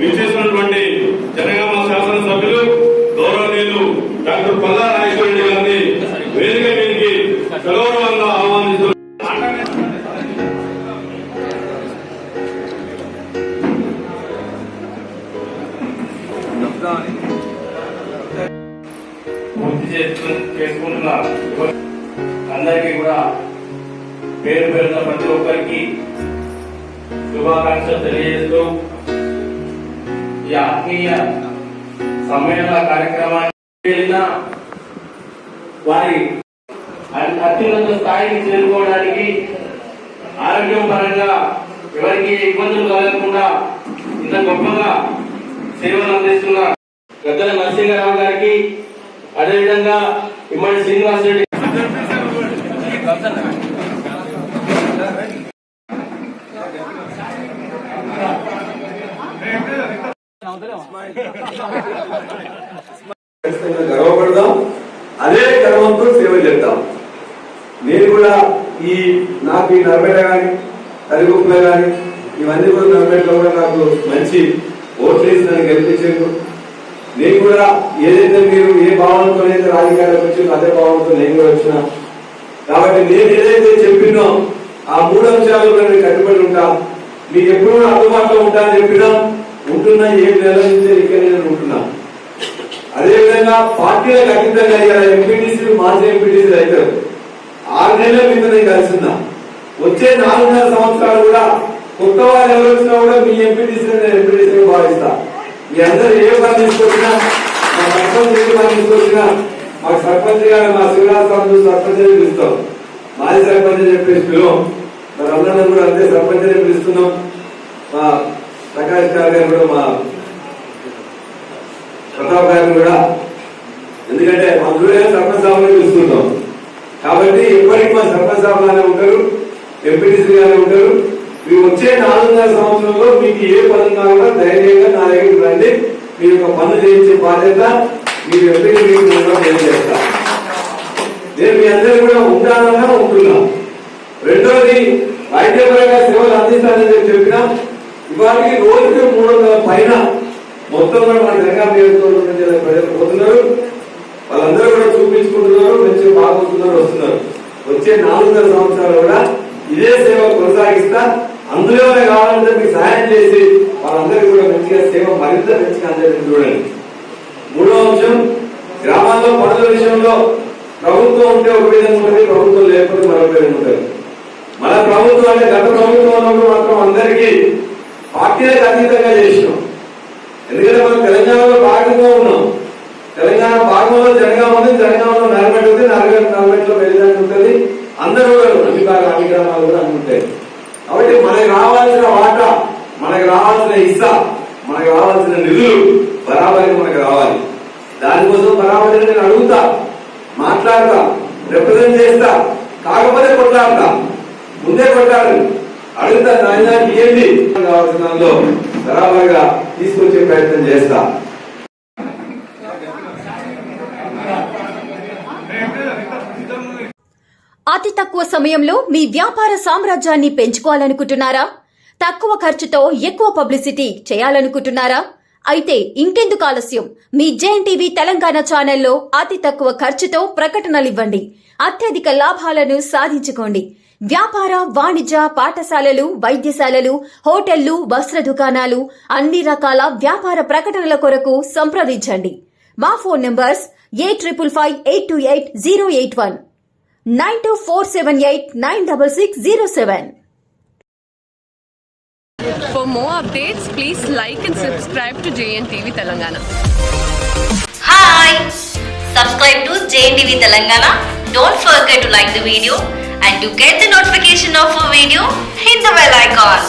విచ్చేసినటువంటి జనగామ శాసనసభ్యులు గౌరవనీయులు డాక్టర్ పల్లా నాగేశ్వర రెడ్డి గారిని వేదిక మీదకి సగౌరవంగా ఆహ్వానిస్తున్నారు. పూర్తి చేసుకుంటున్న అందరికీ కూడా పేరు పేరున ప్రతి ఒక్కరికి శుభాకాంక్షలు తెలియజేస్తూ ఈ ఆత్మీయ సమ్మేళన కార్యక్రమాన్ని వారి అత్యున్నత స్థాయికి చేరుకోవడానికి ఆరోగ్యం పరంగా ఎవరికి ఇబ్బందులు కలగకుండా ఇంత గొప్పగా సేవలు అందిస్తున్న గద్దల నరసింహారావు గారికి, అదేవిధంగా ఇమ్మడి శ్రీనివాస్ రెడ్డి గర్వపడదాం, అదే గర్వంతో సేవ చేద్దాం. నేను కూడా నాకు ఈ నర్మేట కానీ తరిగుప్పులో కానీ ఇవన్నీ కూడా నర్మేటలో కూడా నాకు మంచి ఓట్లు వేసి నన్ను గెలిపించారు. నేను కూడా ఏదైతే మీరు ఏ భావనతో అయితే రాజకీయాలకు వచ్చి అదే భావనతో నేను కూడా వచ్చిన కాబట్టి నేను ఏదైతే చెప్పినో ఆ 3 అంశాలు కూడా నేను కట్టుబడి ఉంటా. మీకు ఎప్పుడు కూడా అందుబాటులో ఉంటా అని చెప్పినా ఉంటున్నా. 7 నెలల నుంచి ఇక్కడ నేను ఉంటున్నా. అదేవిధంగా పార్టీలకు అతీతంగా ఎంపీటీసీలు మాజీ ఎంపీటీసీలు అవుతారు. 6 నెలల మీద నేను కలిసిందా. వచ్చే 4.5 సంవత్సరాలు కూడా కొత్త వారు ఎవరు వచ్చినా కూడా మీ ఎంపీటీసీని నేను ఎంపీటీసీగా భావిస్తా. మీ అందరూ ఏ పని తీసుకొచ్చినా, మా సర్పంచ్ ఏ పని తీసుకొచ్చినా మాకు సర్పంచ్ గారు మా శివరాజ్ సర్పంచ్ పిలుస్తాం, మాజీ సర్పంచ్ చెప్పేసి పిలువం. మరి అందరం కూడా అంతే సర్పంచ్ పిలుస్తున్నాం. మా ప్రకాష్ గారు కూడా మా ప్రతాప్ గారిని కూడా, ఎందుకంటే మా దూరంగా సర్పంచ్ సాబుని పిలుస్తుంటాం కాబట్టి ఎప్పటికీ మా సర్పంచ్ సాబుగానే ఉంటారు, ఎంపీటీసీ గానే ఉంటారు. మీరు వచ్చే 4.5 సంవత్సరంలో మీకు ఏ పనున్నా కూడా ధైర్యంగా నా దగ్గరికి రండి. మీరు ఒక పనులు చేయించే బాధ్యత మీరు ఎంపీటీ చేస్తా. నేను మీ అందరూ కూడా ఉంటానన్నా ఉంటున్నా. రెండోది వైద్యపరంగా సేవలు అందిస్తానని చెప్పినా ఇవాళకి రోజుకి 300 పైన మొత్తం కూడా మన జనగామ నియోజకవర్గం ప్రజలు పోతున్నారు. వాళ్ళందరూ కూడా చూపించుకుంటున్నారు, మంచిగా బాగుతున్నారు, వస్తున్నారు. వచ్చే 4.5 సంవత్సరాలు కూడా ఇదే సేవ కొనసాగిస్తా. అందులోనే కావాలంటే మీకు సహాయం చేసి వాళ్ళందరికీ కూడా మంచిగా సేవ మరింత మంచిగా అందరికీ చూడండి. 3వ అంశం, గ్రామాల్లో పనుల విషయంలో ప్రభుత్వం ఉంటే ఒక విధంగా ఉంటుంది, ప్రభుత్వం లేకపోతే మరొక విధంగా ఉంటుంది. మన ప్రభుత్వం అంటే గత ప్రభుత్వం ఉన్నప్పుడు మాత్రం అందరికీ పార్టీలకు అతీతంగా చేసినాం. ఎందుకంటే మనం తెలంగాణలో భాగంగా ఉన్నాం. తెలంగాణ భాగంలో జనగామ ఉంది, జనగామలో నర్మేట ఉంది, నర్మేటలో వెలిదండ ఉంటుంది. అందరూ కూడా అన్ని గ్రామాలు కూడా అనుకుంటాయి. కాబట్టి మనకి రావాల్సిన వాటా, మనకి రావాల్సిన హిస్సా, మనకి రావాల్సిన నిధులు బరాబరి మనకు రావాలి. దానికోసం బరాబరి నేను అడుగుతా, మాట్లాడతా, రిప్రజెంట్ చేస్తా. కాకపోతే కొట్లాడతా, ముందే కొట్టాలి. అడుగుతా, నాయన ఏంటి కావాల్సిన దానిలో బరాబరిగా తీసుకొచ్చే ప్రయత్నం చేస్తా. అతి తక్కువ సమయంలో మీ వ్యాపార సామ్రాజ్యాన్ని పెంచుకోవాలనుకుంటున్నారా? తక్కువ ఖర్చుతో ఎక్కువ పబ్లిసిటీ చేయాలనుకుంటున్నారా? అయితే ఇంకెందుకు ఆలస్యం? మీ జేఎన్టీవీ తెలంగాణ ఛానల్లో అతి తక్కువ ఖర్చుతో ప్రకటనలివ్వండి. అత్యధిక లాభాలను సాధించుకోండి. వ్యాపార, వాణిజ్య, పాఠశాలలు, వైద్యశాలలు, హోటళ్లు, వస్త్ర దుకాణాలు, అన్ని రకాల వ్యాపార ప్రకటనల కొరకు సంప్రదించండి. మా phone numbers 8558288081, 9247896607. For more updates, please like and subscribe to JNTV Telangana. Hi! Subscribe to JNTV Telangana. Don't forget to like the video and to get the notification of a video, hit the bell icon.